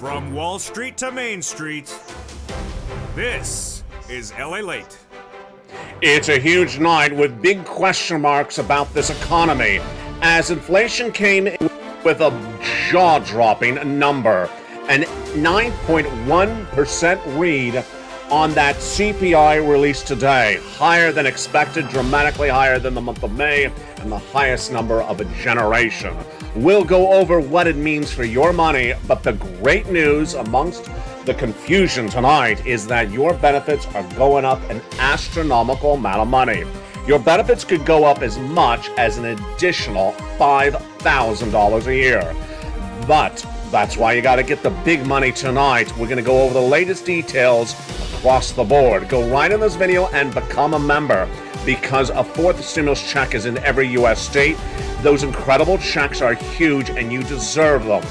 From Wall Street to Main Street, this is Lalate. It's a huge night with big question marks about this economy as inflation came in with a jaw-dropping number, an 9.1% read on that CPI released today, higher than expected, dramatically higher than the month of May, and the highest number of a generation. We'll go over what it means for your money, but the great news amongst the confusion tonight is that your benefits are going up an astronomical amount of money. Your benefits could go up as much as an additional $5,000 a year. But that's why you got to get the big money tonight. We're going to go over the latest details across the board. Go right in this video and become a member, because a fourth stimulus check is in every U.S. state. Those incredible checks are huge and you deserve them.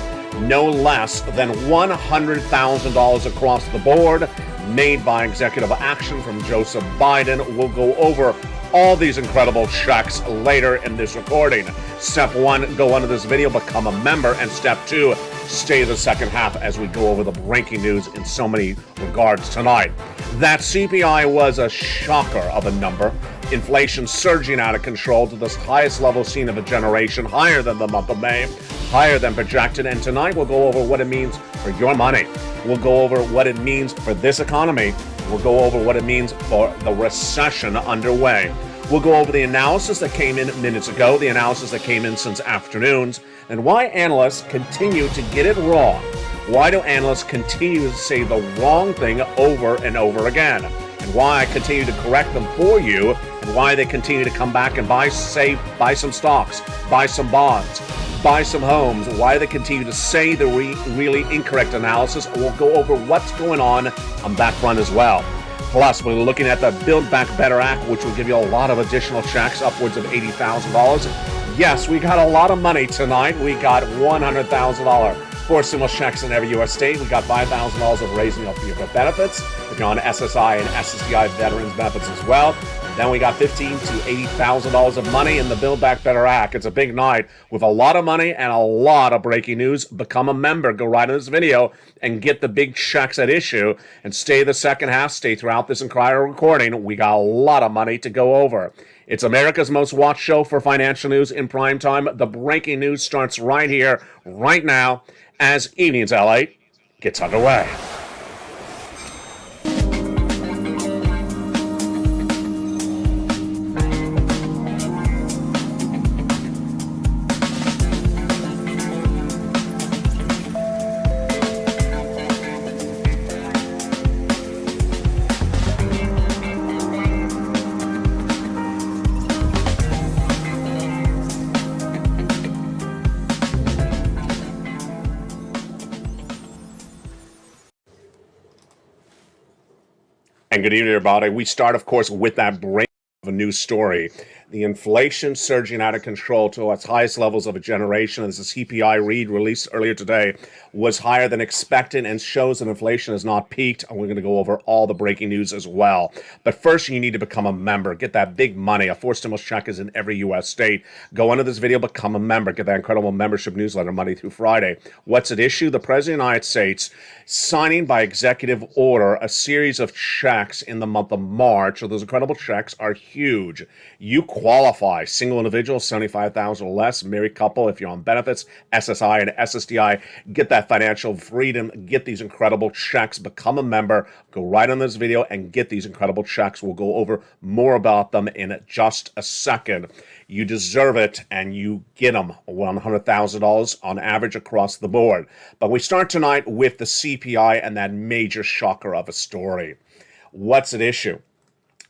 No less than $100,000 across the board, made by executive action from Joseph Biden. We'll go over all these incredible checks later in this recording. Step 1, go under this video, become a member. And step 2, stay the second half as we go over the breaking news in so many regards tonight. That CPI was a shocker of a number. Inflation surging out of control to the highest level seen of a generation, higher than the month of May, higher than projected. And tonight we'll go over what it means for your money. We'll go over what it means for this economy. We'll go over what it means for the recession underway. We'll go over the analysis that came in minutes ago, the analysis that came in since afternoons, and why analysts continue to get it wrong. Why do analysts continue to say the wrong thing over and over again? And why I continue to correct them for you, and why they continue to come back and buy some stocks, buy some bonds, buy some homes, why they continue to say the really incorrect analysis. We'll go over what's going on that front as well. Plus, we're looking at the Build Back Better Act, which will give you a lot of additional checks, upwards of $80,000. Yes, we got a lot of money tonight. We got $100,000 for stimulus checks in every U.S. state. We got $5,000 of raising up your benefits if you're on SSI and SSDI veterans benefits as well. Then we got $15,000 to $80,000 of money in the Build Back Better Act. It's a big night with a lot of money and a lot of breaking news. Become a member. Go right in this video and get the big checks at issue. And stay the second half. Stay throughout this entire recording. We got a lot of money to go over. It's America's most watched show for financial news in prime time. The breaking news starts right here, right now, as Evenings LA gets underway. And good evening, everybody. We start, of course, with that break of a news story. The inflation surging out of control to its highest levels of a generation, as the CPI read released earlier today, was higher than expected and shows that inflation has not peaked. And we're going to go over all the breaking news as well. But first, you need to become a member. Get that big money. A fourth stimulus check is in every U.S. state. Go under this video, become a member. Get that incredible membership newsletter Monday through Friday. What's at issue? The President of the United States signing by executive order a series of checks in the month of March. So those incredible checks are huge. You qualify. Single individual, $75,000 or less. Married couple, if you're on benefits, SSI and SSDI, get that financial freedom. Get these incredible checks. Become a member. Go right on this video and get these incredible checks. We'll go over more about them in just a second. You deserve it, and you get them, $100,000 on average across the board. But we start tonight with the CPI and that major shocker of a story. What's at issue?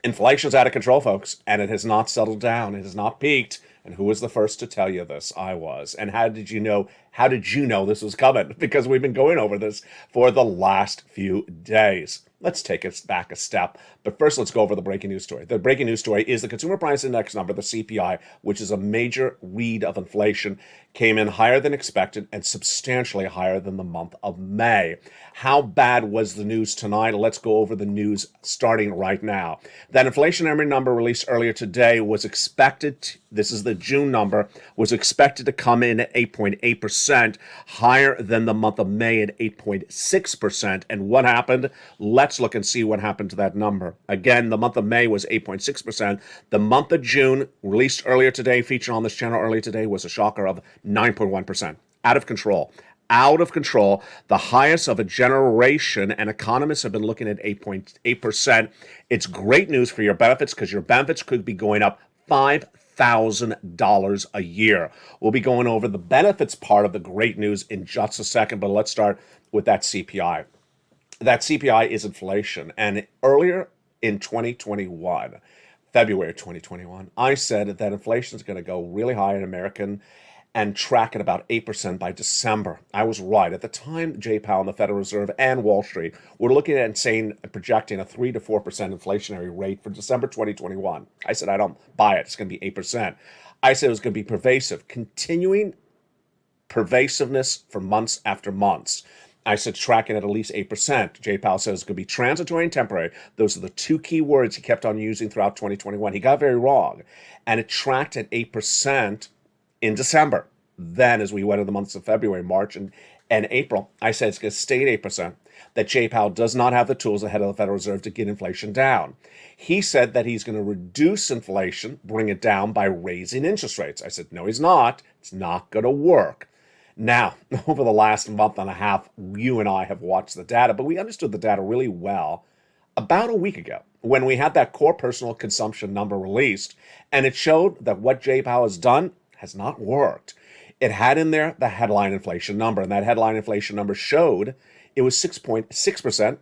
Inflation's out of control, folks, and it has not settled down. It has not peaked. And who was the first to tell you this? I was. And how did you know? How did you know this was coming? Because we've been going over this for the last few days. Let's take us back a step. But first, let's go over the breaking news story. The breaking news story is the Consumer Price Index number, the CPI, which is a major read of inflation, came in higher than expected and substantially higher than the month of May. How bad was the news tonight? Let's go over the news starting right now. That inflationary number released earlier today was expected this is the June number, was expected to come in at 8.8%, higher than the month of May at 8.6%. And what happened? Let's look and see what happened to that number. Again, the month of May was 8.6%. The month of June, released earlier today, featured on this channel earlier today, was a shocker of 9.1%. Out of control. Out of control, the highest of a generation, and economists have been looking at 8.8%. It's great news for your benefits because your benefits could be going up $5,000 a year. We'll be going over the benefits part of the great news in just a second, but let's start with that CPI. That CPI is inflation, and earlier in 2021, February 2021, I said that inflation is going to go really high in American and track at about 8% by December. I was right. At the time, Jay Powell and the Federal Reserve and Wall Street were looking at and saying, projecting a 3 to 4% inflationary rate for December 2021. I said, I don't buy it. It's going to be 8%. I said it was going to be pervasive, continuing pervasiveness for months after months. I said tracking at least 8%. Jay Powell says it's going to be transitory and temporary. Those are the two key words he kept on using throughout 2021. He got very wrong. And it tracked at 8% in December. Then, as we went into the months of February, March, and April, I said it's going to stay at 8%, that Jay Powell does not have the tools ahead of the Federal Reserve to get inflation down. He said that he's going to reduce inflation, bring it down by raising interest rates. I said, no, he's not. It's not going to work. Now, over the last month and a half, you and I have watched the data, but we understood the data really well about a week ago when we had that core personal consumption number released, and it showed that what Jay Powell has done has not worked. It had in there the headline inflation number, and that headline inflation number showed it was 6.6%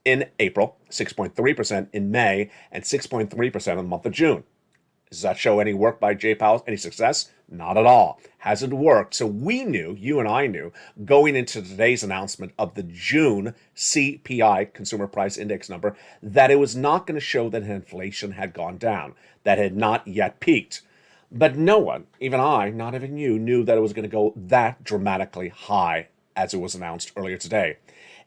in April, 6.3% in May, and 6.3% in the month of June. Does that show any work by Jay Powell, any success? Not at all. Hasn't worked. So we knew, you and I knew, going into today's announcement of the June CPI, Consumer Price Index number, that it was not going to show that inflation had gone down, that had not yet peaked. But no one, even I, not even you, knew that it was going to go that dramatically high as it was announced earlier today.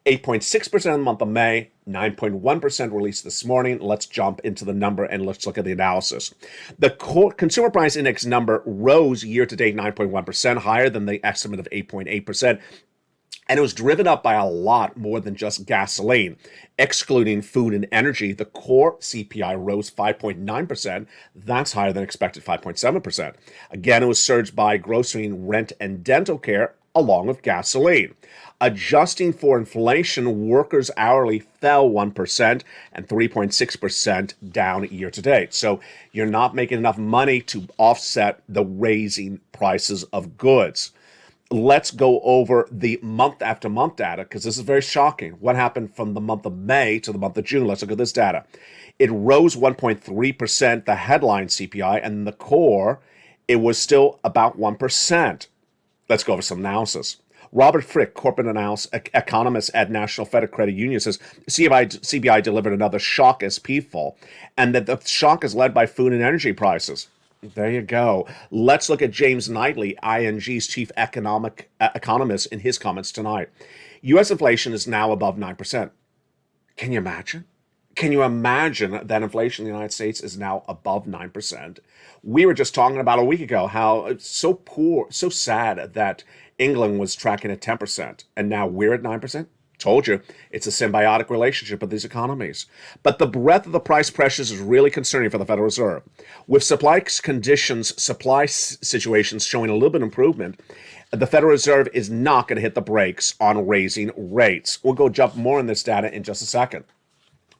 8.6% in the month of May, 9.1% released this morning. Let's jump into the number and let's look at the analysis. The core Consumer Price Index number rose year-to-date 9.1%, higher than the estimate of 8.8%. And it was driven up by a lot more than just gasoline. Excluding food and energy, the core CPI rose 5.9%. That's higher than expected, 5.7%. Again, it was surged by grocery, rent, and dental care, along with gasoline. Adjusting for inflation, workers' hourly fell 1% and 3.6% down year to date. So you're not making enough money to offset the raising prices of goods. Let's go over the month after month data because this is very shocking. What happened from the month of May to the month of June? Let's look at this data. It rose 1.3%, the headline CPI, and the core, it was still about 1%. Let's go over some analysis. Robert Frick, corporate economist at National Fed Credit Union, says CPI delivered another shock as peaceful, and that the shock is led by food and energy prices. There you go. Let's look at James Knightley, ING's chief economist, in his comments tonight. U.S. inflation is now above 9%. Can you imagine? Can you imagine that inflation in the United States is now above 9%? We were just talking about a week ago how it's so poor, so sad that England was tracking at 10%, and now we're at 9%. Told you, it's a symbiotic relationship of these economies. But the breadth of the price pressures is really concerning for the Federal Reserve. With supply situations showing a little bit of improvement, the Federal Reserve is not going to hit the brakes on raising rates. We'll jump more in this data in just a second.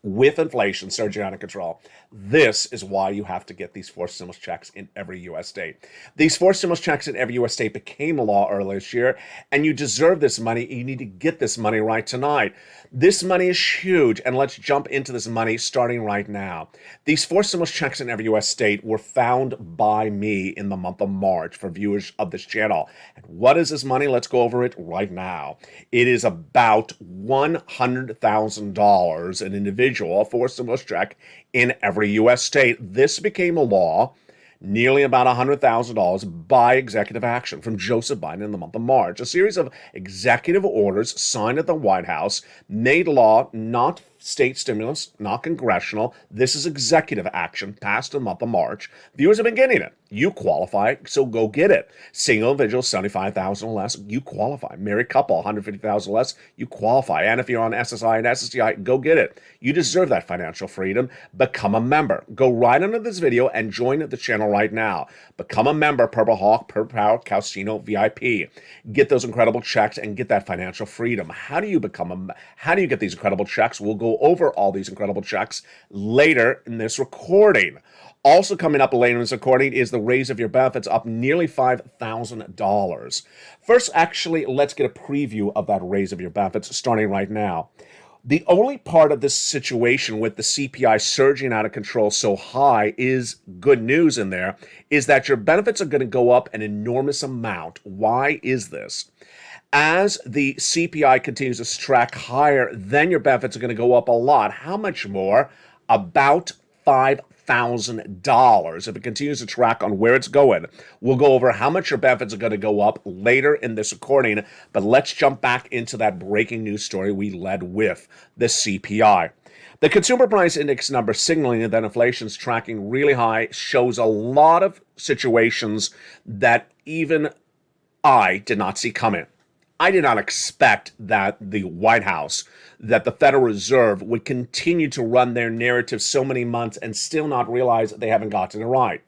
With inflation surging out of control, this is why you have to get these forced stimulus checks in every U.S. state. These forced stimulus checks in every U.S. state became a law earlier this year, and you deserve this money. You need to get this money right tonight. This money is huge, and let's jump into this money starting right now. These forced stimulus checks in every U.S. state were found by me in the month of March for viewers of this channel. And what is this money? Let's go over it right now. It is about $100,000 an individual forced stimulus check in every U.S. state. This became a law, nearly about $100,000 by executive action from Joseph Biden in the month of March. A series of executive orders signed at the White House made law not state stimulus, not congressional. This is executive action passed in the month of March. Viewers have been getting it. You qualify, so go get it. Single individual, 75,000 or less, you qualify. Married couple, 150,000 or less, you qualify. And if you're on SSI and SSDI, go get it. You deserve that financial freedom. Become a member. Go right under this video and join the channel right now. Become a member, Purple Hawk, Purple Power, Calcino, VIP. Get those incredible checks and get that financial freedom. How do you get these incredible checks? We'll go over all these incredible checks later in this recording. Also coming up later in this recording is the raise of your benefits, up nearly $5,000. First, actually, let's get a preview of that raise of your benefits starting right now. The only part of this situation with the CPI surging out of control so high is good news in there, is that your benefits are going to go up an enormous amount. Why is this? As the CPI continues to track higher, then your benefits are going to go up a lot. How much more? About $5,000 if it continues to track on where it's going. We'll go over how much your benefits are going to go up later in this recording, but let's jump back into that breaking news story we led with, the CPI. The Consumer Price Index number signaling that inflation is tracking really high shows a lot of situations that even I did not see coming. I did not expect that the White House, that the Federal Reserve would continue to run their narrative so many months and still not realize that they haven't gotten it right.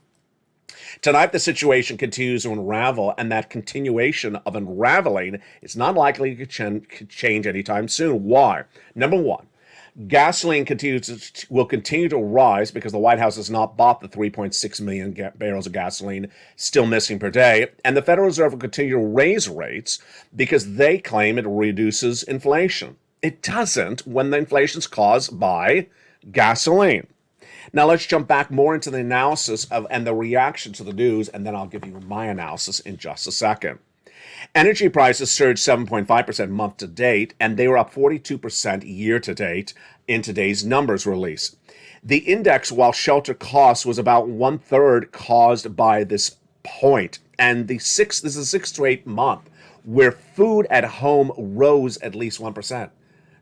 Tonight, the situation continues to unravel, and that continuation of unraveling is not likely to change anytime soon. Why? Number one, gasoline will continue to rise because the White House has not bought the 3.6 million barrels of gasoline still missing per day, and the Federal Reserve will continue to raise rates because they claim it reduces inflation. It doesn't when the inflation is caused by gasoline. Now let's jump back more into the analysis and the reaction to the news, and then I'll give you my analysis in just a second. Energy prices surged 7.5% month to date, and they were up 42% year to date in today's numbers release. The index, while shelter costs, was about 1/3 caused by this point. And this is the sixth straight month where food at home rose at least 1%.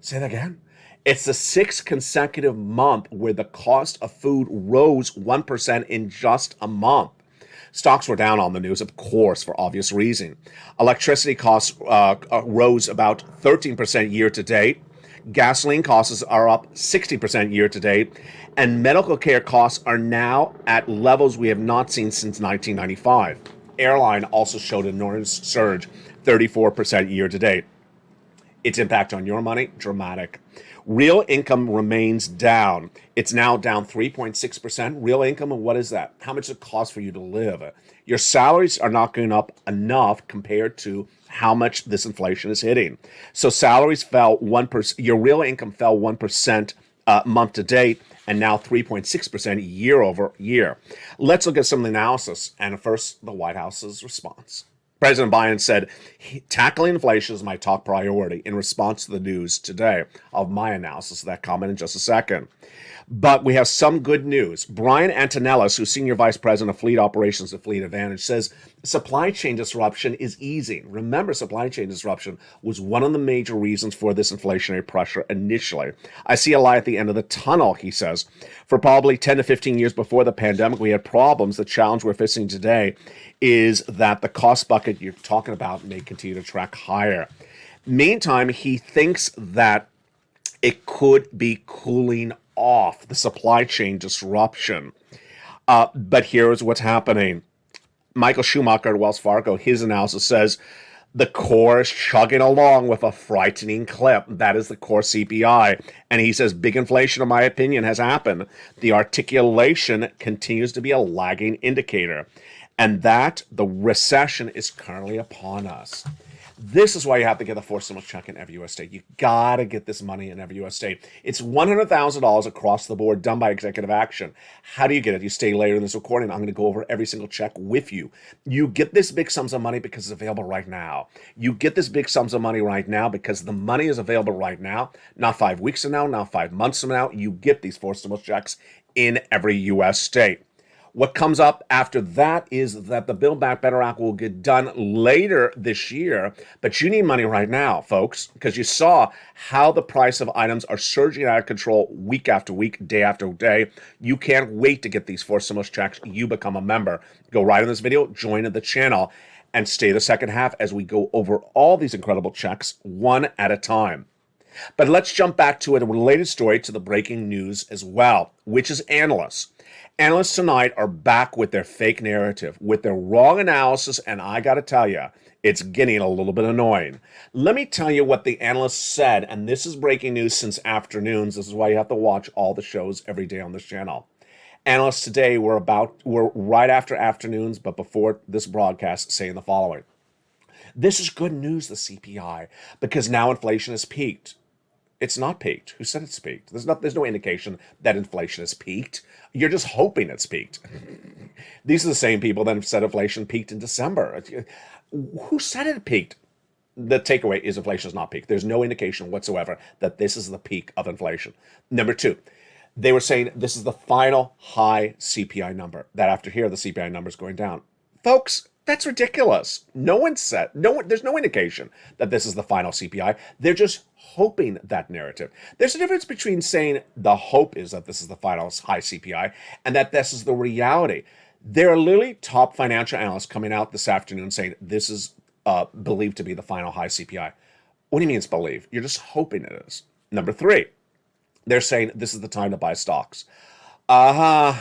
Say that again. It's the sixth consecutive month where the cost of food rose 1% in just a month. Stocks were down on the news, of course, for obvious reason. Electricity costs rose about 13% year to date. Gasoline costs are up 60% year to date. And medical care costs are now at levels we have not seen since 1995. Airline also showed an enormous surge, 34% year to date. Its impact on your money, dramatic. Real income remains down. It's now down 3.6%. Real income, and what is that? How much does it cost for you to live? Your salaries are not going up enough compared to how much this inflation is hitting. So salaries fell 1%. Your real income fell 1% month to date, and now 3.6% year over year. Let's look at some of the analysis. And first, the White House's response. President Biden said, tackling inflation is my top priority in response to the news today. I'll have my analysis of that comment in just a second. But we have some good news. Brian Antonellis, who's Senior Vice President of Fleet Operations at Fleet Advantage, says supply chain disruption is easing. Remember, supply chain disruption was one of the major reasons for this inflationary pressure initially. I see a light at the end of the tunnel, he says. For probably 10 to 15 years before the pandemic, we had problems. The challenge we're facing today is that the cost bucket you're talking about may continue to track higher. Meantime, he thinks that it could be cooling off, the supply chain disruption. But here's what's happening. Michael Schumacher at Wells Fargo, his analysis says the core is chugging along with a frightening clip. That is the core CPI. And he says big inflation, in my opinion, has happened. The articulation continues to be a lagging indicator. And that the recession is currently upon us. This is why you have to get the forced stimulus check in every U.S. state. You got to get this money in every U.S. state. It's $100,000 across the board done by executive action. How do you get it? You stay later in this recording. I'm going to go over every single check with you. You get this big sums of money because it's available right now. You get this big sums of money right now because the money is available right now, not 5 weeks from now, not 5 months from now. You get these forced stimulus checks in every U.S. state. What comes up after that is that the Build Back Better Act will get done later this year, but you need money right now, folks, because you saw how the price of items are surging out of control week after week, day after day. You can't wait to get these 4 stimulus checks. You become a member. Go right in this video, join the channel, and stay the second half as we go over all these incredible checks one at a time. But let's jump back to a related story to the breaking news as well, which is analysts. Analysts tonight are back with their fake narrative, with their wrong analysis, and I got to tell you, it's getting a little bit annoying. Let me tell you what the analysts said, and this is breaking news since afternoons. This is why you have to watch all the shows every day on this channel. Analysts today were right after afternoons, but before this broadcast, saying the following. This is good news, the CPI, because now inflation has peaked. It's not peaked. Who said it's peaked? There's no indication that inflation has peaked. You're just hoping it's peaked. These are the same people that said inflation peaked in December. Who said it peaked? The takeaway is inflation is not peaked. There's no indication whatsoever that this is the peak of inflation. Number 2, they were saying this is the final high CPI number, that after here, the CPI number is going down. Folks, that's ridiculous. There's no indication that this is the final CPI. They're just hoping that narrative. There's a difference between saying the hope is that this is the final high CPI and that this is the reality. There are literally top financial analysts coming out this afternoon saying this is believed to be the final high CPI. What do you mean it's believed? You're just hoping it is. Number 3, they're saying this is the time to buy stocks. Okay,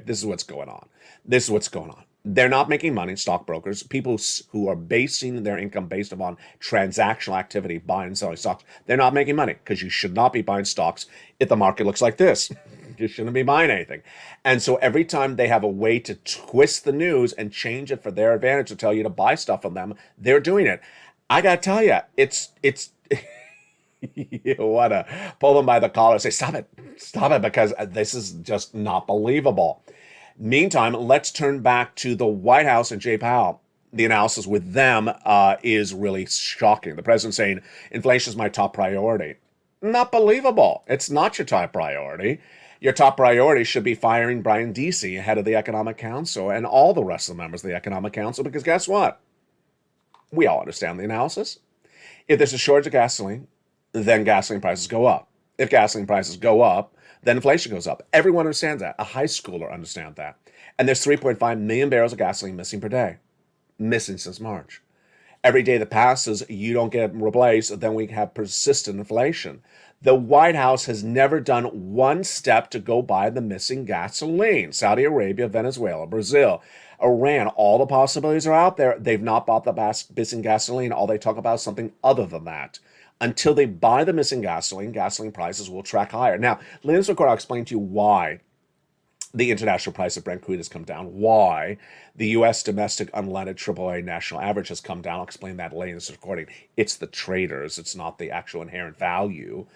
this is what's going on. They're not making money, stockbrokers, people who are basing their income based upon transactional activity, buying and selling stocks. They're not making money because you should not be buying stocks if the market looks like this. You shouldn't be buying anything. And so every time they have a way to twist the news and change it for their advantage to tell you to buy stuff from them, they're doing it. I got to tell you, it's you want to pull them by the collar and say, stop it, because this is just not believable. Meantime, let's turn back to the White House and Jay Powell. The analysis with them is really shocking. The president saying inflation is my top priority. Not believable. It's not your top priority. Your top priority should be firing Brian Deasy, head of the Economic Council, and all the rest of the members of the Economic Council, because guess what? We all understand the analysis. If there's a shortage of gasoline, then gasoline prices go up. If gasoline prices go up, then inflation goes up. Everyone understands that. A high schooler understands that. And there's 3.5 million barrels of gasoline missing per day. Missing since March. Every day that passes, you don't get replaced, then we have persistent inflation. The White House has never done one step to go buy the missing gasoline. Saudi Arabia, Venezuela, Brazil, Iran, all the possibilities are out there. They've not bought the missing gasoline. All they talk about is something other than that. Until they buy the missing gasoline prices will track higher. Now, later in this recording, I'll explain to you why the international price of Brent crude has come down, why the U.S. domestic unleaded AAA national average has come down. I'll explain that later in this recording. It's the traders. It's not the actual inherent value.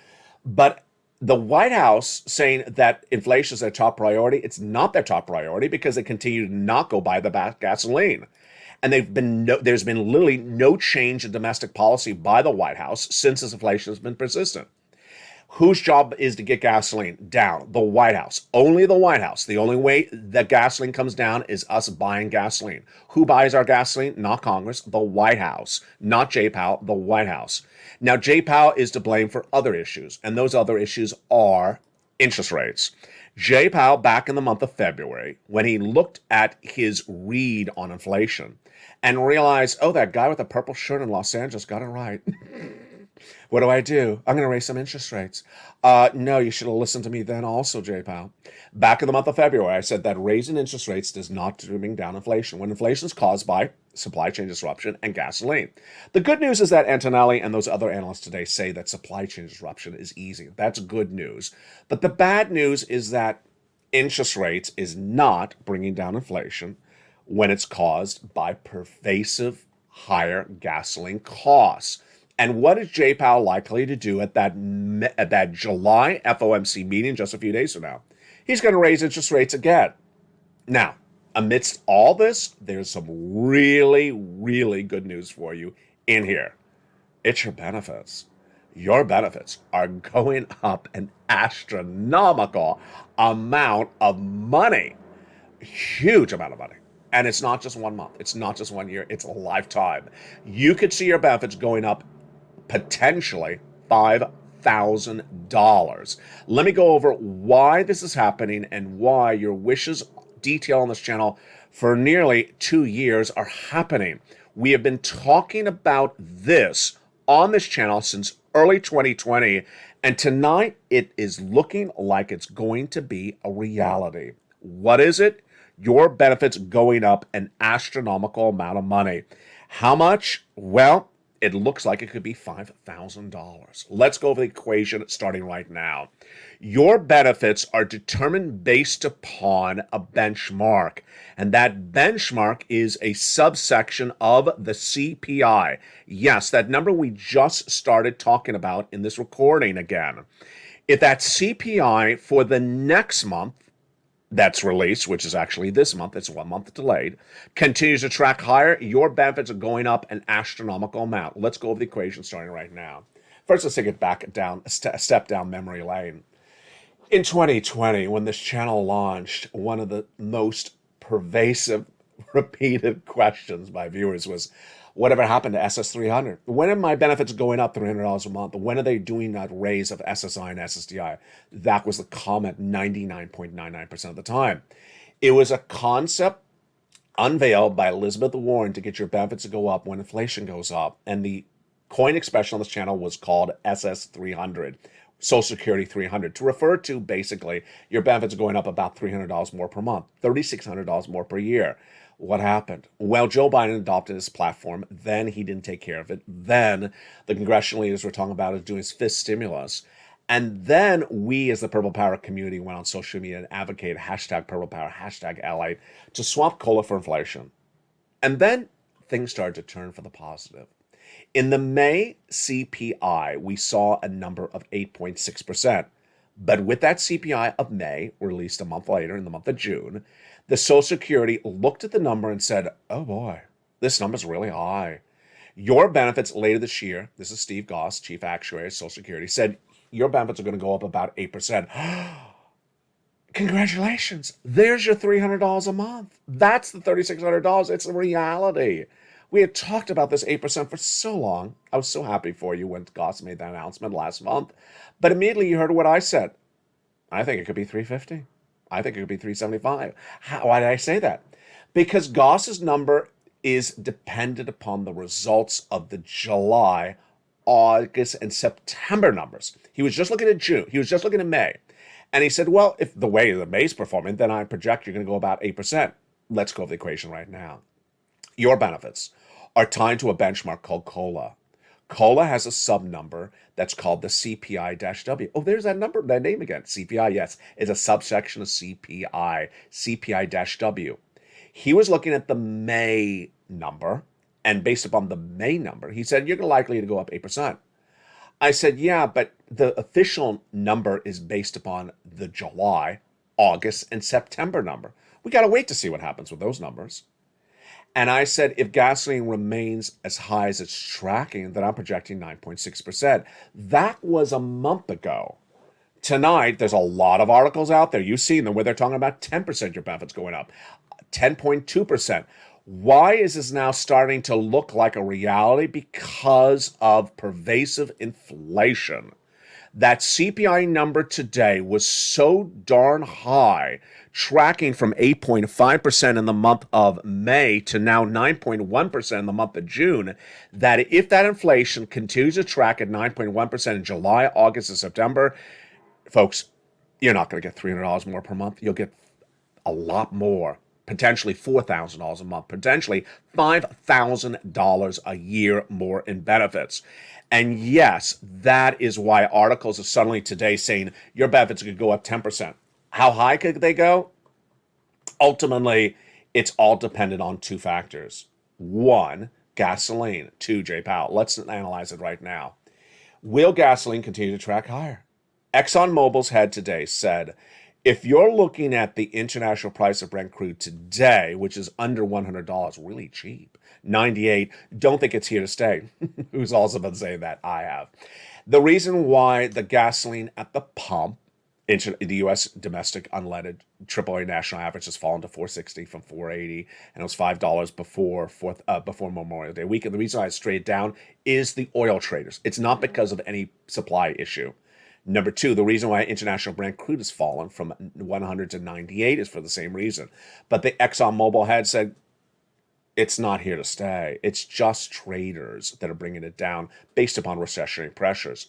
But the White House saying that inflation is their top priority, it's not their top priority because they continue to not go buy the gasoline. And there's been literally no change in domestic policy by the White House since this inflation has been persistent. Whose job is to get gasoline down? The White House. Only the White House. The only way that gasoline comes down is us buying gasoline. Who buys our gasoline? Not Congress, the White House. Not Jay Powell, the White House. Now, Jay Powell is to blame for other issues, and those other issues are interest rates. Jay Powell, back in the month of February, when he looked at his read on inflation and realized, oh, that guy with the purple shirt in Los Angeles got it right. What do? I'm going to raise some interest rates. No, you should have listened to me then also, Jay Powell. Back in the month of February, I said that raising interest rates does not bring down inflation when inflation is caused by supply chain disruption and gasoline. The good news is that Antonelli and those other analysts today say that supply chain disruption is easy. That's good news. But the bad news is that interest rates is not bringing down inflation when it's caused by pervasive higher gasoline costs. And what is Jay Powell likely to do at that July FOMC meeting just a few days from now? He's going to raise interest rates again. Now, amidst all this, there's some really, really good news for you in here. It's your benefits. Your benefits are going up an astronomical amount of money. Huge amount of money. And it's not just 1 month. It's not just 1 year. It's a lifetime. You could see your benefits going up potentially $5,000. Let me go over why this is happening and why your wishes detail on this channel for nearly 2 years are happening. We have been talking about this on this channel since early 2020, and tonight it is looking like it's going to be a reality. What is it? Your benefits going up an astronomical amount of money. How much? Well, it looks like it could be $5,000. Let's go over the equation starting right now. Your benefits are determined based upon a benchmark, and that benchmark is a subsection of the CPI. Yes, that number we just started talking about in this recording again. If that CPI for the next month that's released, which is actually this month, it's 1 month delayed, continues to track higher, your benefits are going up an astronomical amount. Let's go over the equation starting right now. First, let's take it back down, a step down memory lane. In 2020, when this channel launched, one of the most pervasive, repeated questions by viewers was, whatever happened to SS300? When are my benefits going up $300 a month? When are they doing that raise of SSI and SSDI? That was the comment 99.99% of the time. It was a concept unveiled by Elizabeth Warren to get your benefits to go up when inflation goes up. And the coin expression on this channel was called SS300. Social Security 300, to refer to basically your benefits going up about $300 more per month, $3,600 more per year. What happened? Well, Joe Biden adopted his platform. Then he didn't take care of it. Then the congressional leaders were talking about it doing his fifth stimulus. And then we as the Purple Power community went on social media and advocated hashtag Purple Power, hashtag Lalate to swap COLA for inflation. And then things started to turn for the positive. In the May CPI, we saw a number of 8.6%. But with that CPI of May, released a month later in the month of June, the Social Security looked at the number and said, oh boy, this number's really high. Your benefits later this year, this is Steve Goss, Chief Actuary of Social Security, said your benefits are going to go up about 8%. Congratulations. There's your $300 a month. That's the $3,600. It's a reality. We had talked about this 8% for so long. I was so happy for you when Goss made that announcement last month. But immediately you heard what I said. I think it could be $350. I think it could be $375. Why did I say that? Because Goss's number is dependent upon the results of the July, August, and September numbers. He was just looking at June. He was just looking at May. And he said, well, if the way the May's performing, then I project you're going to go about 8%. Let's go over the equation right now. Your benefits are tied to a benchmark called COLA. COLA has a sub number that's called the CPI-W. Oh, there's that number, that name again. CPI, yes, is a subsection of CPI, CPI-W. He was looking at the May number, and based upon the May number, he said, you're likely to go up 8%. I said, yeah, but the official number is based upon the July, August, and September number. We got to wait to see what happens with those numbers. And I said, if gasoline remains as high as it's tracking, then I'm projecting 9.6%. That was a month ago. Tonight, there's a lot of articles out there. You've seen them where they're talking about 10% your benefits going up, 10.2%. Why is this now starting to look like a reality? Because of pervasive inflation. That CPI number today was so darn high, tracking from 8.5% in the month of May to now 9.1% in the month of June, that if that inflation continues to track at 9.1% in July, August, and September, folks, you're not going to get $300 more per month. You'll get a lot more, potentially $4,000 a month, potentially $5,000 a year more in benefits. And yes, that is why articles are suddenly today saying your benefits could go up 10%. How high could they go? Ultimately, it's all dependent on two factors. One, gasoline. Two, Jay Powell. Let's analyze it right now. Will gasoline continue to track higher? ExxonMobil's head today said, if you're looking at the international price of Brent crude today, which is under $100, really cheap, 98, don't think it's here to stay. Who's also been saying that? I have. The reason why the gasoline at the pump The U.S. domestic unleaded AAA national average has fallen to 460 from 480, and it was $5 before Memorial Day weekend. The reason I straight down is the oil traders. It's not because of any supply issue. Number two, the reason why international Brent crude has fallen from 100 to 98 is for the same reason. But the ExxonMobil had said it's not here to stay. It's just traders that are bringing it down based upon recessionary pressures.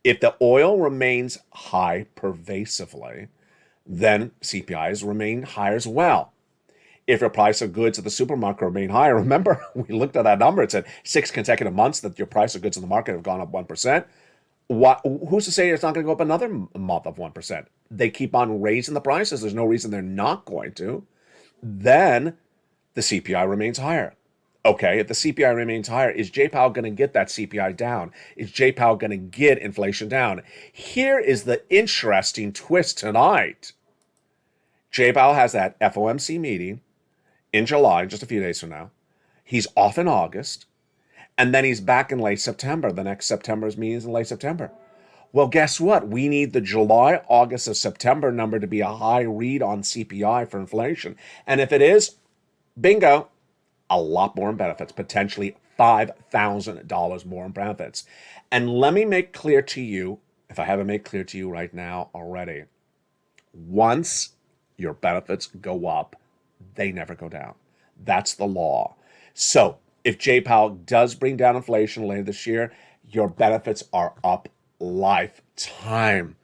If the oil remains high pervasively, then CPIs remain high as well. If your price of goods at the supermarket remain high, remember, we looked at that number. It said 6 consecutive months that your price of goods in the market have gone up 1%. Who's to say it's not going to go up another month of 1%? They keep on raising the prices. There's no reason they're not going to. Then the CPI remains higher. Okay, if the CPI remains higher, is Jay Powell going to get that CPI down? Is Jay Powell going to get inflation down? Here is the interesting twist tonight. Jay Powell has that FOMC meeting in July, just a few days from now. He's off in August, and then he's back in late September. The next September's meeting is in late September. Well, guess what? We need the July, August, and September number to be a high read on CPI for inflation. And if it is, bingo, a lot more in benefits, potentially $5,000 more in benefits. And let me make clear to you, if I haven't made clear to you right now already, once your benefits go up, they never go down. That's the law. So if Jay Powell does bring down inflation later this year, your benefits are up lifetime.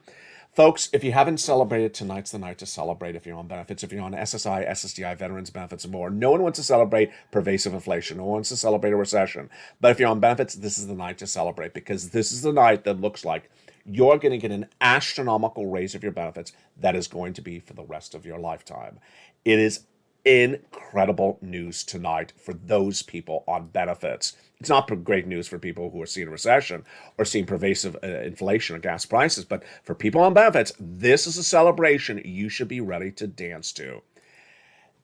Folks, if you haven't celebrated, tonight's the night to celebrate if you're on benefits. If you're on SSI, SSDI, veterans benefits, and more. No one wants to celebrate pervasive inflation. No one wants to celebrate a recession. But if you're on benefits, this is the night to celebrate, because this is the night that looks like you're going to get an astronomical raise of your benefits that is going to be for the rest of your lifetime. It is incredible news tonight for those people on benefits. It's not great news for people who are seeing a recession or seeing pervasive inflation of gas prices, but for people on benefits, this is a celebration you should be ready to dance to.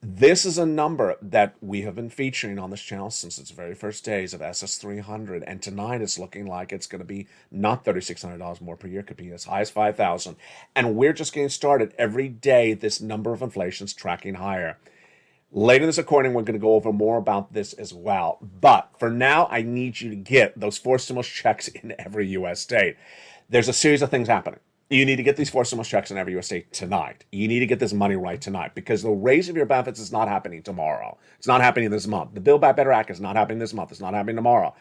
This is a number that we have been featuring on this channel since its very first days of SS300, and tonight it's looking like it's going to be not $3,600 more per year, it could be as high as $5,000. And we're just getting started. Every day, this number of inflation is tracking higher. Later in this recording, we're going to go over more about this as well. But for now, I need you to get those 4 stimulus checks in every U.S. state. There's a series of things happening. You need to get these 4 stimulus checks in every U.S. state tonight. You need to get this money right tonight, because the raise of your benefits is not happening tomorrow. It's not happening this month. The Build Back Better Act is not happening this month. It's not happening tomorrow.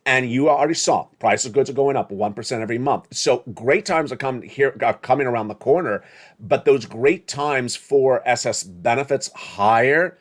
And you already saw price of goods are going up 1% every month. So great times are coming around the corner, but those great times for SS benefits higher,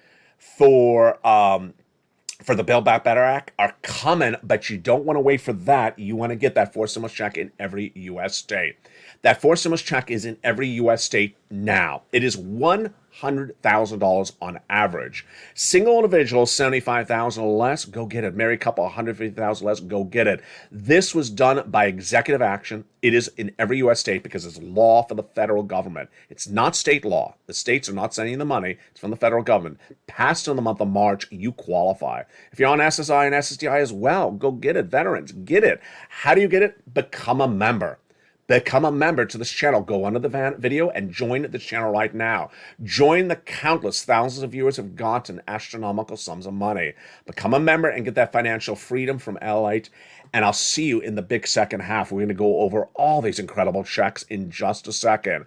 for the Build Back Better Act are coming, but you don't want to wait for that. You want to get that 4 stimulus check in every U.S. state. That 4 stimulus check is in every U.S. state now. It is $100,000 on average. Single individuals, $75,000 or less, go get it. Married couple, $150,000 less, go get it. This was done by executive action. It is in every U.S. state because it's law for the federal government. It's not state law. The states are not sending the money. It's from the federal government. Passed in the month of March, you qualify. If you're on SSI and SSDI as well, go get it. Veterans, get it. How do you get it? Become a member. Become a member to this channel. Go under the video and join the channel right now. Join the countless thousands of viewers who have gotten astronomical sums of money. Become a member and get that financial freedom from Lalate. And I'll see you in the big second half. We're going to go over all these incredible checks in just a second.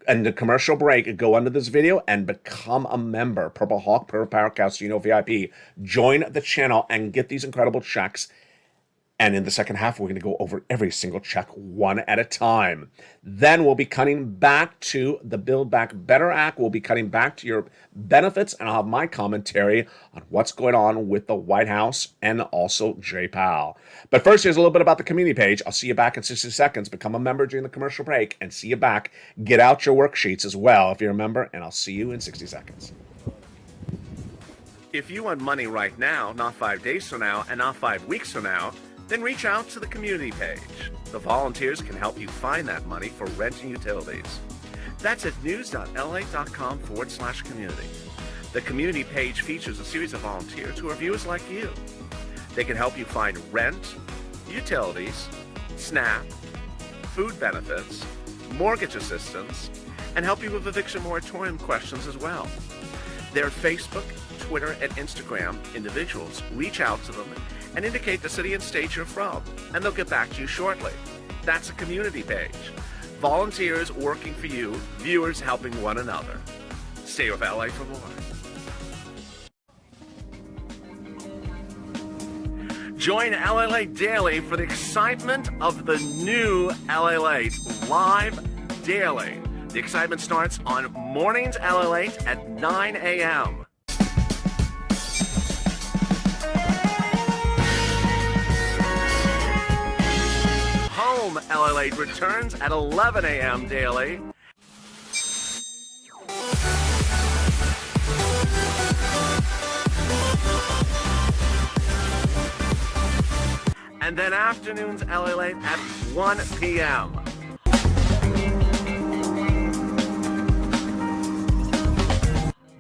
And the commercial break, go under this video and become a member. Purple Hawk, Purple Power Casino VIP. Join the channel and get these incredible checks. And in the second half, we're going to go over every single check one at a time. Then we'll be cutting back to the Build Back Better Act. We'll be cutting back to your benefits, and I'll have my commentary on what's going on with the White House and also Jay Powell. But first, here's a little bit about the community page. I'll see you back in 60 seconds. Become a member during the commercial break and see you back. Get out your worksheets as well if you're a member, and I'll see you in 60 seconds. If you want money right now, not 5 days from now, and not 5 weeks from now, then reach out to the community page. The volunteers can help you find that money for rent and utilities. That's at news.lalate.com/community. The community page features a series of volunteers who are viewers like you. They can help you find rent, utilities, SNAP, food benefits, mortgage assistance, and help you with eviction moratorium questions as well. Their Facebook, Twitter, and Instagram individuals reach out to them and indicate the city and state you're from, and they'll get back to you shortly. That's a community page. Volunteers working for you, viewers helping one another. Stay with LA for more. Join LA Late Daily for the excitement of the new LA Late live daily. The excitement starts on mornings LA Late at 9 a.m. Home LA Late returns at 11 a.m. daily. And then afternoons LA Late at 1 p.m.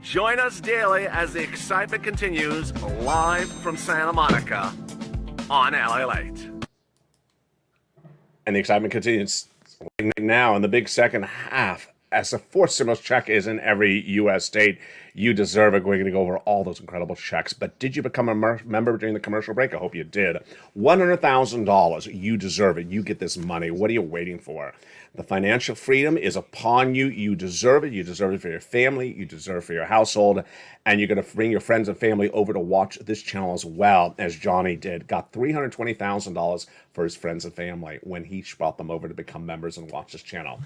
Join us daily as the excitement continues live from Santa Monica on LA Late. And the excitement continues now in the big second half. As the fourth stimulus check is in every U.S. state, you deserve it. We're going to go over all those incredible checks. But did you become a member during the commercial break? I hope you did. $100,000. You deserve it. You get this money. What are you waiting for? The financial freedom is upon you. You deserve it. You deserve it for your family. You deserve it for your household. And you're going to bring your friends and family over to watch this channel as well, as Johnny did. Got $320,000 for his friends and family when he brought them over to become members and watch this channel.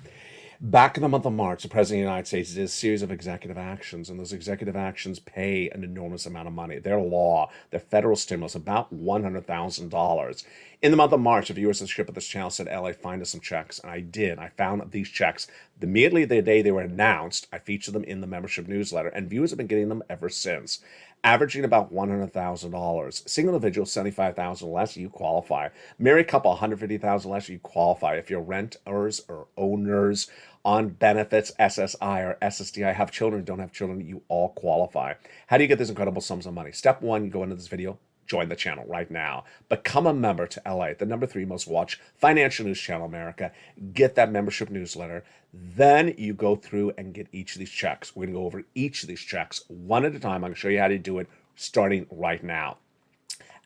Back in the month of March, the President of the United States did a series of executive actions, and those executive actions pay an enormous amount of money. They're law, they're federal stimulus, about $100,000. In the month of March, a viewer subscriber of this channel said, LA, find us some checks. And I did. I found these checks. Immediately the day they were announced, I featured them in the membership newsletter, and viewers have been getting them ever since. Averaging about $100,000. Single individual, $75,000 less, you qualify. Married couple, $150,000 less, you qualify. If you're renters or owners on benefits, SSI or SSDI, have children, don't have children, you all qualify. How do you get these incredible sums of money? Step one, you go into this video, join the channel right now. Become a member to LA, the #3 most watched financial news channel in America. Get that membership newsletter. Then you go through and get each of these checks. We're going to go over each of these checks one at a time. I'm going to show you how to do it starting right now.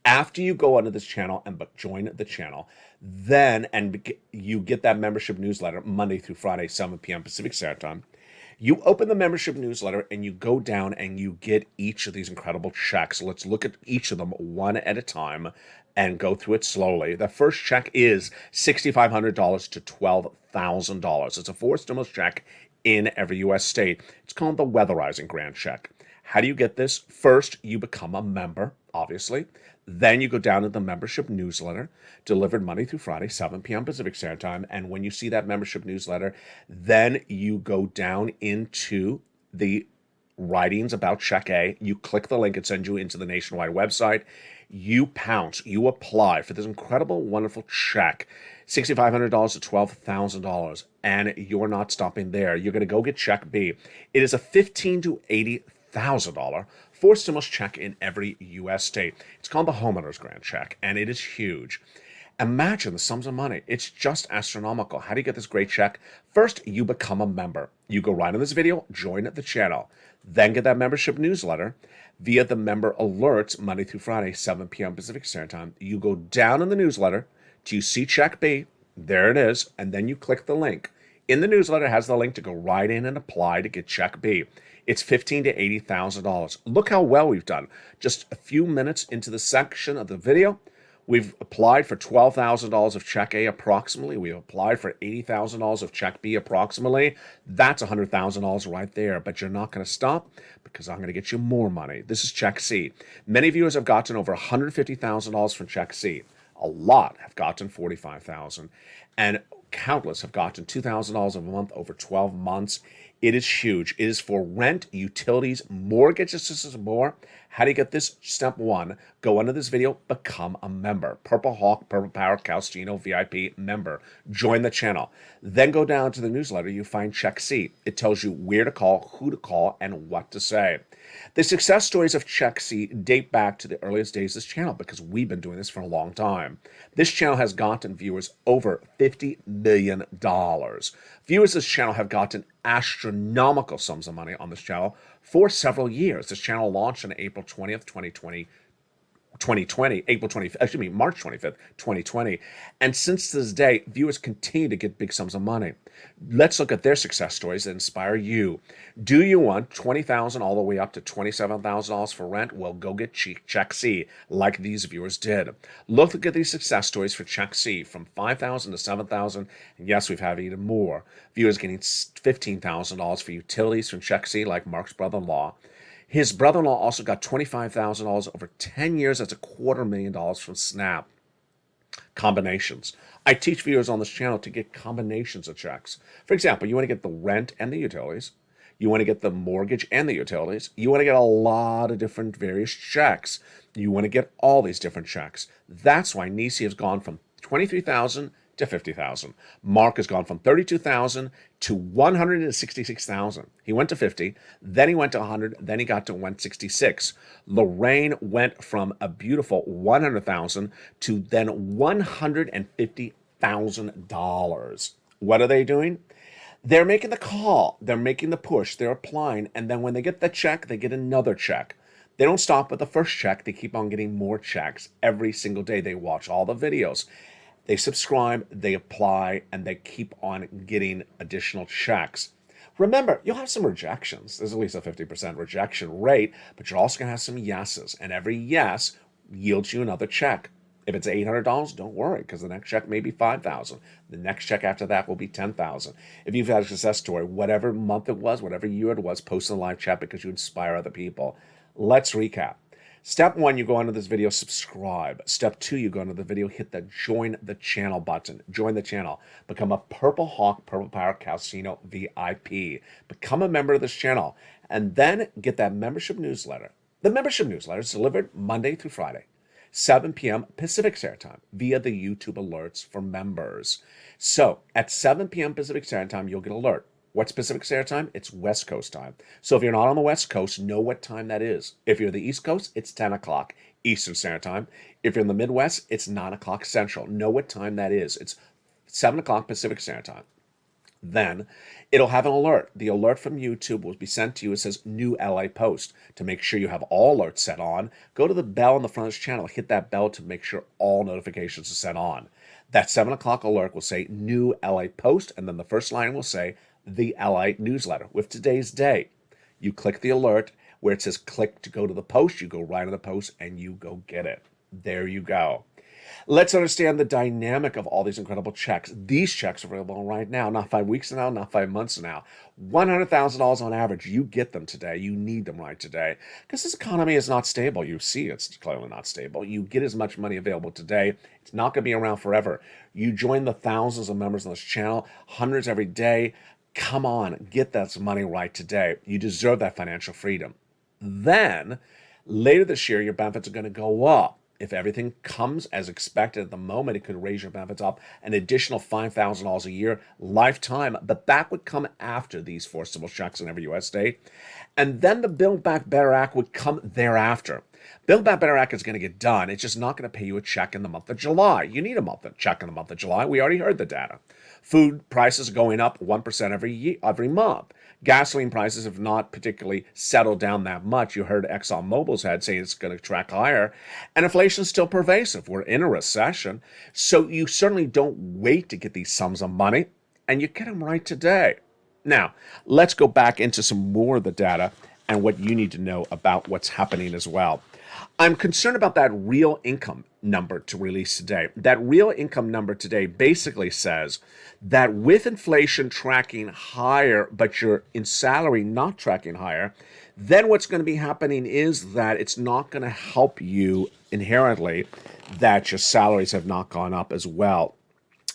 After you go onto this channel and join the channel, then you get that membership newsletter Monday through Friday, 7 p.m. Pacific Standard Time. You open the membership newsletter and you go down and you get each of these incredible checks. Let's look at each of them one at a time and go through it slowly. The first check is $6,500 to $12,000. It's a fourth stimulus check in every U.S. state. It's called the Weatherizing Grant Check. How do you get this? First, you become a member, obviously. Then you go down to the membership newsletter, delivered Monday through Friday, 7 p.m. Pacific Standard Time. And when you see that membership newsletter, then you go down into the writings about Check A. You click the link and sends you into the nationwide website. You pounce, you apply for this incredible, wonderful check, $6,500 to $12,000. And you're not stopping there. You're going to go get Check B. It is a $15,000 to $80,000 fourth stimulus check in every U.S. state. It's called the Homeowners Grant Check, and it is huge. Imagine the sums of money. It's just astronomical. How do you get this great check? First, you become a member. You go right in this video, join the channel, then get that membership newsletter via the member alerts Monday through Friday, 7 p.m. Pacific Standard Time. You go down in the newsletter till you see Check B. There it is, and then you click the link. In the newsletter, it has the link to go right in and apply to get Check B. It's $15,000 to $80,000. Look how well we've done. Just a few minutes into the section of the video, we've applied for $12,000 of Check A approximately. We've applied for $80,000 of Check B approximately. That's $100,000 right there. But you're not going to stop because I'm going to get you more money. This is Check C. Many viewers have gotten over $150,000 from Check C. A lot have gotten $45,000. And countless have gotten $2,000 a month over 12 months. It is huge. It is for rent, utilities, mortgage assistance, and more. How do you get this? Step 1, go under this video, become a member. Purple Hawk, Purple Power, Calcino, VIP member. Join the channel. Then go down to the newsletter, you find Check C. It tells you where to call, who to call, and what to say. The success stories of Check C date back to the earliest days of this channel because we've been doing this for a long time. This channel has gotten viewers over $50 million. Viewers of this channel have gotten astronomical sums of money on this channel for several years. This channel launched on April 20th, 2020, March 25th, 2020. And since this day, viewers continue to get big sums of money. Let's look at their success stories that inspire you. Do you want $20,000 all the way up to $27,000 for rent? Well, go get Check C, like these viewers did. Look at these success stories for Check C, from $5,000 to $7,000, and yes, we've had even more. Viewers getting $15,000 for utilities from Check C, like Mark's brother-in-law. His brother-in-law also got $25,000 over 10 years. That's $250,000 from Snap. Combinations. I teach viewers on this channel to get combinations of checks. For example, you want to get the rent and the utilities. You want to get the mortgage and the utilities. You want to get a lot of different various checks. You want to get all these different checks. That's why Nisi has gone from $23,000 to $50,000. Mark has gone from $32,000 to $166,000. He went to 50, then he went to 100, then he got to 166. Lorraine went from a beautiful $100,000 to then $150,000. What are they doing? They're making the call, they're making the push, they're applying, and then when they get the check, they get another check. They don't stop with the first check, they keep on getting more checks every single day. They watch all the videos. They subscribe, they apply, and they keep on getting additional checks. Remember, you'll have some rejections. There's at least a 50% rejection rate, but you're also going to have some yeses, and every yes yields you another check. If it's $800, don't worry, because the next check may be $5,000. The next check after that will be $10,000. If you've had a success story, whatever month it was, whatever year it was, post in the live chat because you inspire other people. Let's recap. Step 1, you go under this video, subscribe. Step 2, you go under the video, hit the join the channel button. Join the channel. Become a Purple Hawk, Purple Power Calcino VIP. Become a member of this channel. And then get that membership newsletter. The membership newsletter is delivered Monday through Friday, 7 p.m. Pacific Standard Time, via the YouTube alerts for members. So, at 7 p.m. Pacific Standard Time, you'll get an alert. What's Pacific Standard Time? It's West Coast time. So if you're not on the West Coast, know what time that is. If you're the East Coast, it's 10 o'clock Eastern Standard Time. If you're in the Midwest, it's 9 o'clock Central. Know what time that is. It's 7 o'clock Pacific Standard Time. Then it'll have an alert. The alert from YouTube will be sent to you. It says new LA post. To make sure you have all alerts set on, go to the bell on the front of this channel. Hit that bell to make sure all notifications are set on. That 7 o'clock alert will say new LA post, and then the first line will say the LA newsletter with today's date. You click the alert where it says click to go to the post. You go right to the post and you go get it. There you go. Let's understand the dynamic of all these incredible checks. These checks are available right now, not 5 weeks from now, not 5 months from now. $100,000 on average. You get them today. You need them right today. Because this economy is not stable. You see it's clearly not stable. You get as much money available today. It's not going to be around forever. You join the thousands of members on this channel, hundreds every day. Come on, get that money right today. You deserve that financial freedom. Then, later this year, your benefits are going to go up. If everything comes as expected at the moment, it could raise your benefits up an additional $5,000 a year, lifetime. But that would come after these forcible checks in every U.S. state. And then the Build Back Better Act would come thereafter. Build Back Better Act is going to get done. It's just not going to pay you a check in the month of July. You need a check in the month of July. We already heard the data. Food prices are going up 1% every month. Gasoline prices have not particularly settled down that much. You heard ExxonMobil's head saying it's going to track higher. And inflation is still pervasive. We're in a recession. So you certainly don't wait to get these sums of money, and you get them right today. Now, let's go back into some more of the data and what you need to know about what's happening as well. I'm concerned about that real income number to release today. That real income number today basically says that with inflation tracking higher, but you're in salary not tracking higher, then what's going to be happening is that it's not going to help you inherently that your salaries have not gone up as well.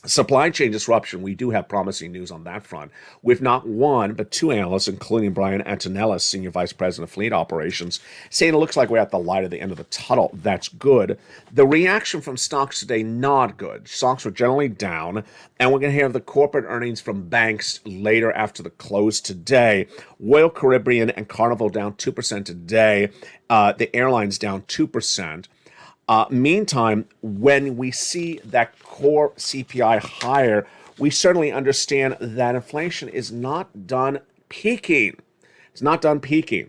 Supply chain disruption, we do have promising news on that front, with not one, but two analysts, including Brian Antonellis, Senior Vice President of Fleet Operations, saying it looks like we're at the light at the end of the tunnel. That's good. The reaction from stocks today, not good. Stocks were generally down, and we're going to hear the corporate earnings from banks later after the close today. Royal Caribbean and Carnival down 2% today. The airlines down 2%. Meantime, when we see that core CPI higher, we certainly understand that inflation is not done peaking. It's not done peaking.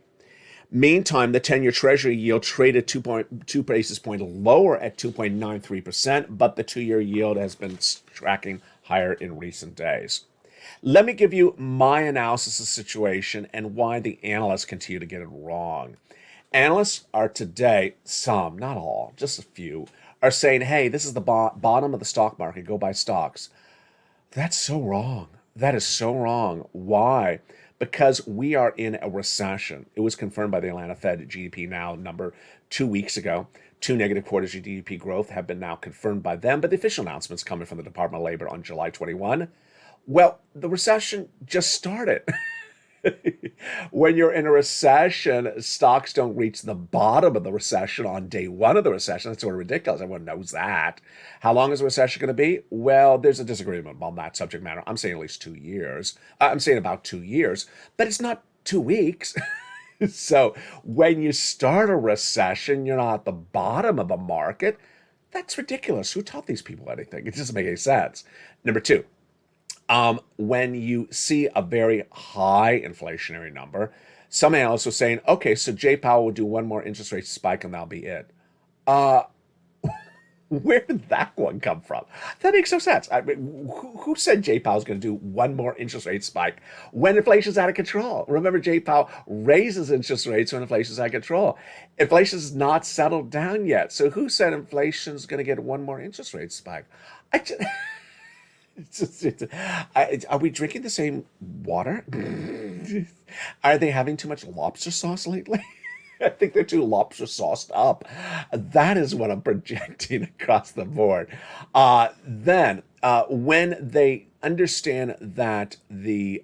Meantime, the 10-year Treasury yield traded 2 basis points lower at 2.93%, but the 2-year yield has been tracking higher in recent days. Let me give you my analysis of the situation and why the analysts continue to get it wrong. Analysts are today, some, not all, just a few, are saying, hey, this is the bottom of the stock market, go buy stocks. That's so wrong. That is so wrong. Why? Because we are in a recession. It was confirmed by the Atlanta Fed GDP Now number 2 weeks ago. 2 negative quarters of GDP growth have been now confirmed by them, but the official announcement's coming from the Department of Labor on July 21. Well, the recession just started. When you're in a recession, stocks don't reach the bottom of the recession on day one of the recession. That's sort of ridiculous. Everyone knows that. How long is the recession going to be? Well, there's a disagreement on that subject matter. I'm saying at least 2 years. I'm saying about 2 years, but it's not 2 weeks. So when you start a recession, you're not at the bottom of the market. That's ridiculous. Who taught these people anything? It doesn't make any sense. Number two. When you see a very high inflationary number, some analysts are saying, okay, so Jay Powell will do one more interest rate spike and that'll be it. Where did that one come from? That makes no sense. I mean, who said Jay Powell's going to do one more interest rate spike when inflation's out of control? Remember, Jay Powell raises interest rates when inflation's out of control. Inflation's not settled down yet. So who said inflation's going to get one more interest rate spike? Are we drinking the same water? Are they having too much lobster sauce lately? I think they're too lobster sauced up. That is what I'm projecting across the board. Then, when they understand that the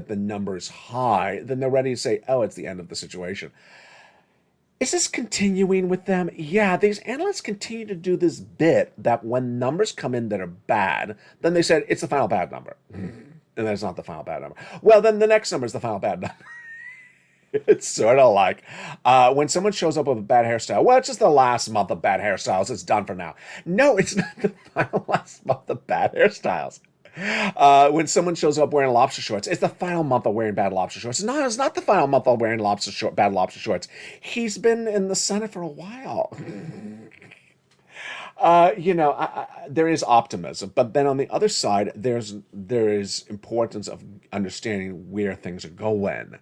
number is high, then they're ready to say, "Oh, it's the end of the situation." Is this continuing with them? Yeah, these analysts continue to do this bit that when numbers come in that are bad, then they said it's the final bad number. And that's not the final bad number. Well, then the next number is the final bad number. It's sort of like when someone shows up with a bad hairstyle. Well, it's just the last month of bad hairstyles. It's done for now. No, it's not the final last month of bad hairstyles. When someone shows up wearing lobster shorts, it's the final month of wearing bad lobster shorts. No, it's not the final month of wearing bad lobster shorts. He's been in the Senate for a while. There is optimism, but then on the other side, there is importance of understanding where things are going.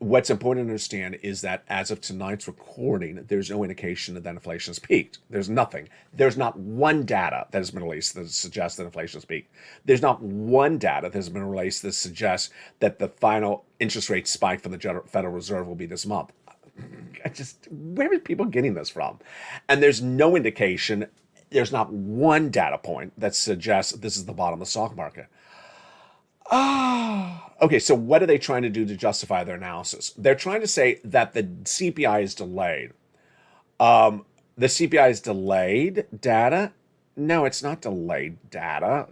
What's important to understand is that as of tonight's recording, there's no indication that inflation has peaked. There's nothing. There's not one data that has been released that suggests that inflation has peaked. There's not one data that has been released that suggests that the final interest rate spike from the Federal Reserve will be this month. Where are people getting this from? And there's no indication, there's not one data point that suggests this is the bottom of the stock market. Okay, so what are they trying to do to justify their analysis? They're trying to say that the CPI is delayed. The CPI is delayed data? No, it's not delayed data.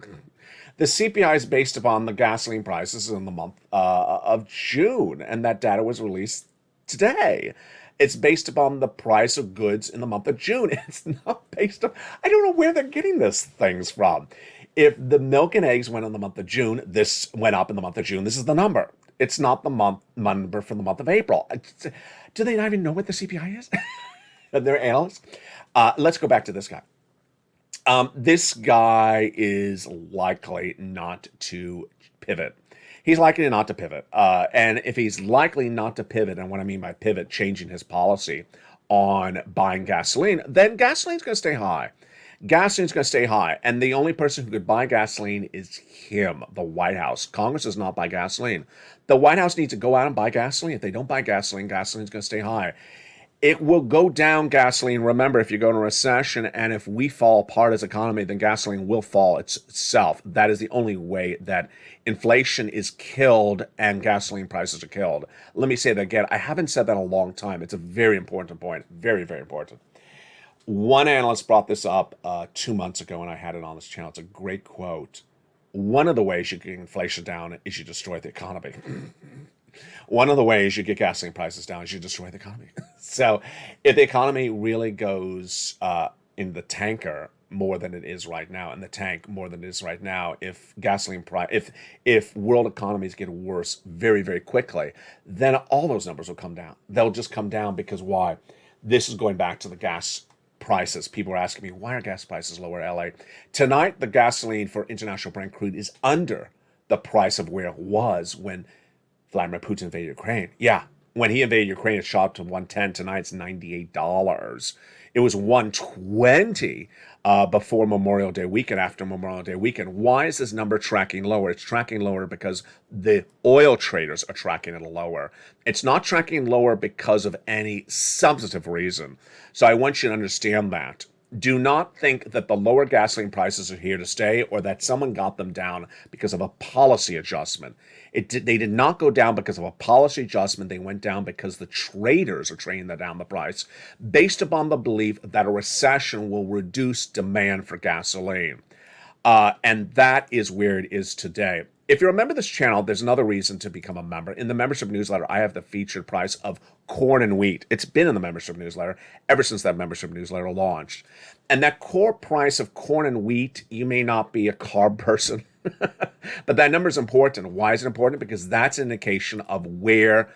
The CPI is based upon the gasoline prices in the month of June, and that data was released today. It's based upon the price of goods in the month of June. It's not based on, I don't know where they're getting these things from. If the milk and eggs went in the month of June, this went up in the month of June. This is the number. It's not the number from the month of April. Do they not even know what the CPI is? They're analysts. Let's go back to this guy. This guy is likely not to pivot. He's likely not to pivot. And if he's likely not to pivot, and what I mean by pivot, changing his policy on buying gasoline, then gasoline's going to stay high. Gasoline's going to stay high, and the only person who could buy gasoline is him, the White House. Congress does not buy gasoline. The White House needs to go out and buy gasoline. If they don't buy gasoline, gasoline's going to stay high. It will go down, gasoline. Remember, if you go into a recession and if we fall apart as an economy, then gasoline will fall itself. That is the only way that inflation is killed and gasoline prices are killed. Let me say that again. I haven't said that in a long time. It's a very important point. Very, very important. One analyst brought this up 2 months ago, and I had it on this channel. It's a great quote. One of the ways you get inflation down is you destroy the economy. One of the ways you get gasoline prices down is you destroy the economy. So if the economy really goes in the tanker more than it is right now, in the tank more than it is right now, if gasoline price, if world economies get worse very, very quickly, then all those numbers will come down. They'll just come down because why? This is going back to the gas prices. People are asking me, why are gas prices lower in LA? Tonight, the gasoline for international Brent crude is under the price of where it was when Vladimir Putin invaded Ukraine. Yeah, when he invaded Ukraine, it shot to 110. Tonight, it's $98. It was 120 before Memorial Day weekend, after Memorial Day weekend. Why is this number tracking lower? It's tracking lower because the oil traders are tracking it lower. It's not tracking lower because of any substantive reason. So I want you to understand that. Do not think that the lower gasoline prices are here to stay or that someone got them down because of a policy adjustment. They did not go down because of a policy adjustment. They went down because the traders are trading down the price based upon the belief that a recession will reduce demand for gasoline. And that is where it is today. If you remember this channel, there's another reason to become a member. In the membership newsletter, I have the featured price of corn and wheat. It's been in the membership newsletter ever since that membership newsletter launched. And that core price of corn and wheat, you may not be a carb person, but that number is important. Why is it important? Because that's an indication of where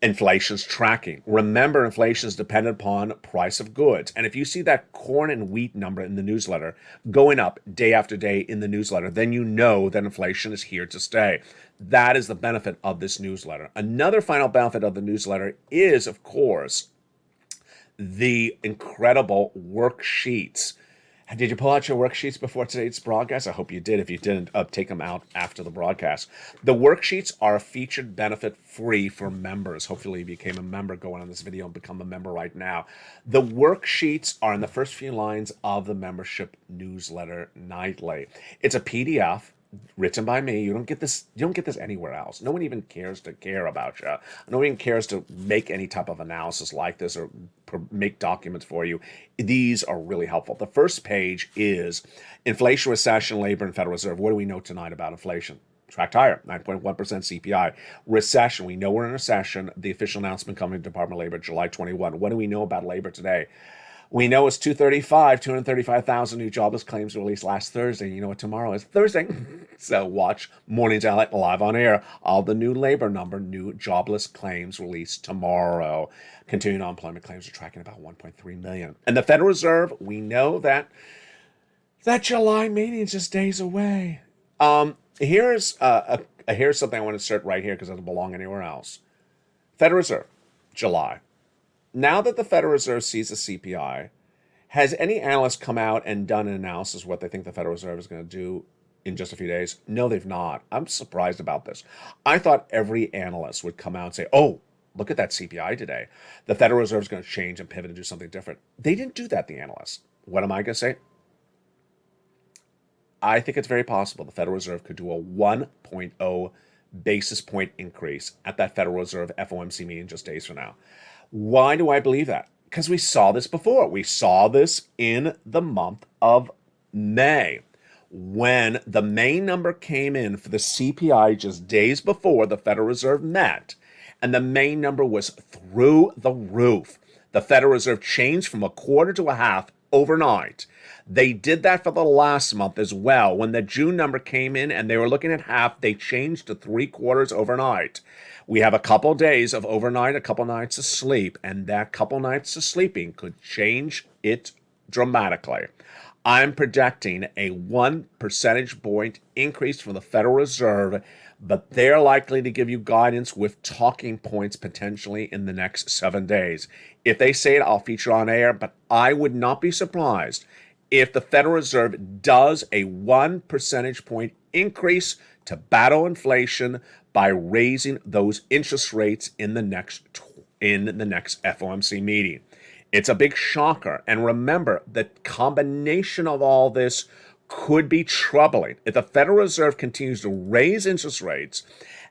inflation's tracking. Remember, inflation is dependent upon price of goods. And if you see that corn and wheat number in the newsletter going up day after day in the newsletter, then you know that inflation is here to stay. That is the benefit of this newsletter. Another final benefit of the newsletter is, of course, the incredible worksheets. Did you pull out your worksheets before today's broadcast? I hope you did. If you didn't, take them out after the broadcast. The worksheets are a featured benefit free for members. Hopefully you became a member. Go on this video and become a member right now. The worksheets are in the first few lines of the membership newsletter nightly. It's a PDF written by me. You don't get this anywhere else. No one even cares to care about you. No one even cares to make any type of analysis like this or make documents for you. These are really helpful. The first page is inflation, recession, labor, and Federal Reserve. What do we know tonight about inflation? Tracked higher, 9.1% CPI. Recession, we know we're in a recession. The official announcement coming to Department of Labor, July 21. What do we know about labor today? We know it's 235,000 new jobless claims released last Thursday. You know what tomorrow is? Thursday. So watch Mornings Lalate live on air. All the new labor number, new jobless claims released tomorrow. Continuing unemployment claims are tracking about 1.3 million. And the Federal Reserve, we know that July meeting is just days away. Here's something I want to insert right here because it doesn't belong anywhere else. Federal Reserve, July. Now that the Federal Reserve sees the CPI, has any analyst come out and done an analysis of what they think the Federal Reserve is going to do in just a few days? No, they've not. I'm surprised about this. I thought every analyst would come out and say, oh, look at that CPI today. The Federal Reserve is going to change and pivot and do something different. They didn't do that, the analysts. What am I going to say? I think it's very possible the Federal Reserve could do a 1.0 basis point increase at that Federal Reserve FOMC meeting just days from now. Why do I believe that? Because we saw this before. We saw this in the month of May when the May number came in for the CPI just days before the Federal Reserve met, and the May number was through the roof. The Federal Reserve changed from a quarter to a half overnight. They did that for the last month as well. When the June number came in and they were looking at half, they changed to 3/4 overnight. We have a couple days of overnight, a couple nights of sleep, and that couple nights of sleeping could change it dramatically. I'm projecting a 1 percentage point increase from the Federal Reserve, but they're likely to give you guidance with talking points potentially in the next 7 days. If they say it, I'll feature on air, but I would not be surprised if the Federal Reserve does a 1 percentage point increase to battle inflation by raising those interest rates in the next in the next FOMC meeting. It's a big shocker. And remember, the combination of all this could be troubling. If the Federal Reserve continues to raise interest rates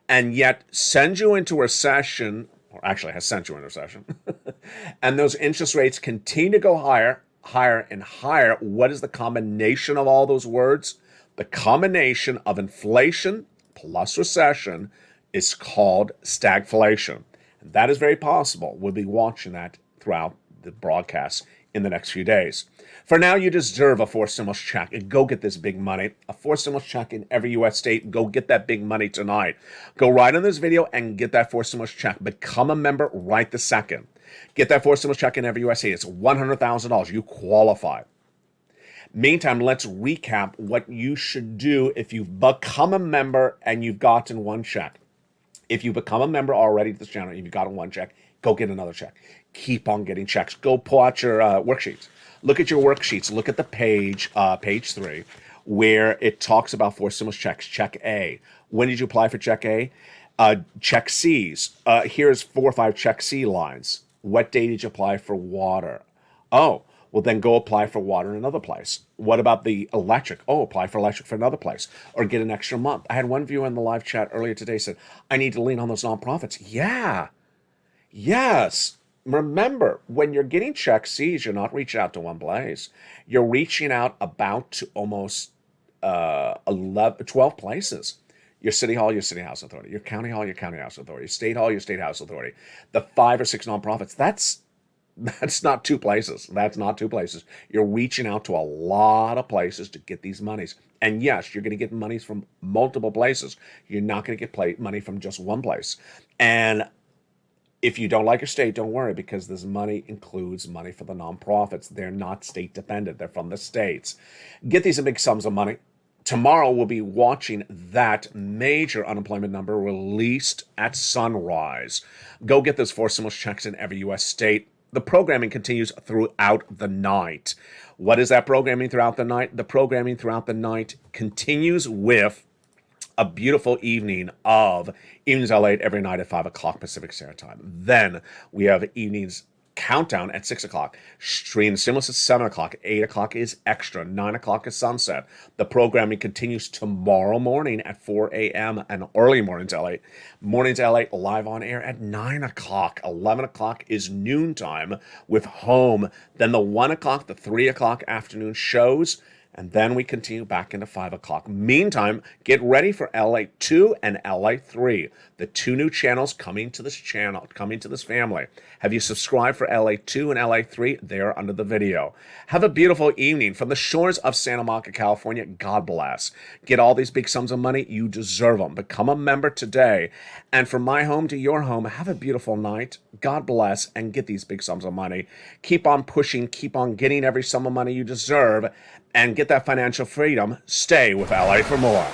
and yet sends you into a recession, or actually has sent you into a recession, and those interest rates continue to go higher, higher, and higher, what is the combination of all those words? The combination of inflation plus recession is called stagflation. And that is very possible. We'll be watching that throughout the broadcast in the next few days. For now, you deserve a forced stimulus check. And go get this big money. A forced stimulus check in every U.S. state. Go get that big money tonight. Go right on this video and get that forced stimulus check. Become a member right this second. Get that forced stimulus check in every U.S. state. It's $100,000. You qualify. Meantime, let's recap what you should do if you've become a member and you've gotten one check. If you become a member already to this channel, you've gotten one check, go get another check. Keep on getting checks. Go pull out your worksheets. Look at your worksheets. Look at the page 3, where it talks about forced stimulus checks. Check A. When did you apply for check A? Check C's. Here's 4 or 5 check C lines. What day did you apply for water? Oh, well, then go apply for water in another place. What about the electric? Oh, apply for electric for another place, or get an extra month. I had one viewer in the live chat earlier today said, I need to lean on those nonprofits. Yeah. Yes. Remember, when you're getting check C's, you're not reaching out to one place. You're reaching out about to almost 12 places. Your city hall, your city house authority. Your county hall, your county house authority. State hall, your state house authority. The 5 or 6 nonprofits. That's not 2 places. That's not 2 places. You're reaching out to a lot of places to get these monies. And yes, you're going to get monies from multiple places. You're not going to get money from just one place. And if you don't like your state, don't worry, because this money includes money for the nonprofits. They're not state dependent. They're from the states. Get these in big sums of money. Tomorrow we'll be watching that major unemployment number released at sunrise. Go get those forced stimulus checks in every U.S. state. The programming continues throughout the night. What is that programming throughout the night? The programming throughout the night continues with a beautiful evening of Evenings Lalate every night at 5 o'clock Pacific Standard Time. Then we have Evenings Countdown at 6 o'clock. Stream Stimulus at 7 o'clock. 8 o'clock is Extra. 9 o'clock is Sunset. The programming continues tomorrow morning at 4 a.m. and early Mornings Lalate. Mornings Lalate live on air at 9 o'clock. 11 o'clock is Noontime with Home. Then the 1 o'clock, the 3 o'clock afternoon shows. And then we continue back into 5 o'clock. Meantime, get ready for LA2 and LA3, the 2 new channels coming to this channel, coming to this family. Have you subscribed for LA2 and LA3? They're under the video. Have a beautiful evening from the shores of Santa Monica, California. God bless. Get all these big sums of money. You deserve them. Become a member today. And from my home to your home, have a beautiful night. God bless, and get these big sums of money. Keep on pushing. Keep on getting every sum of money you deserve. And get that financial freedom. Stay with LA for more.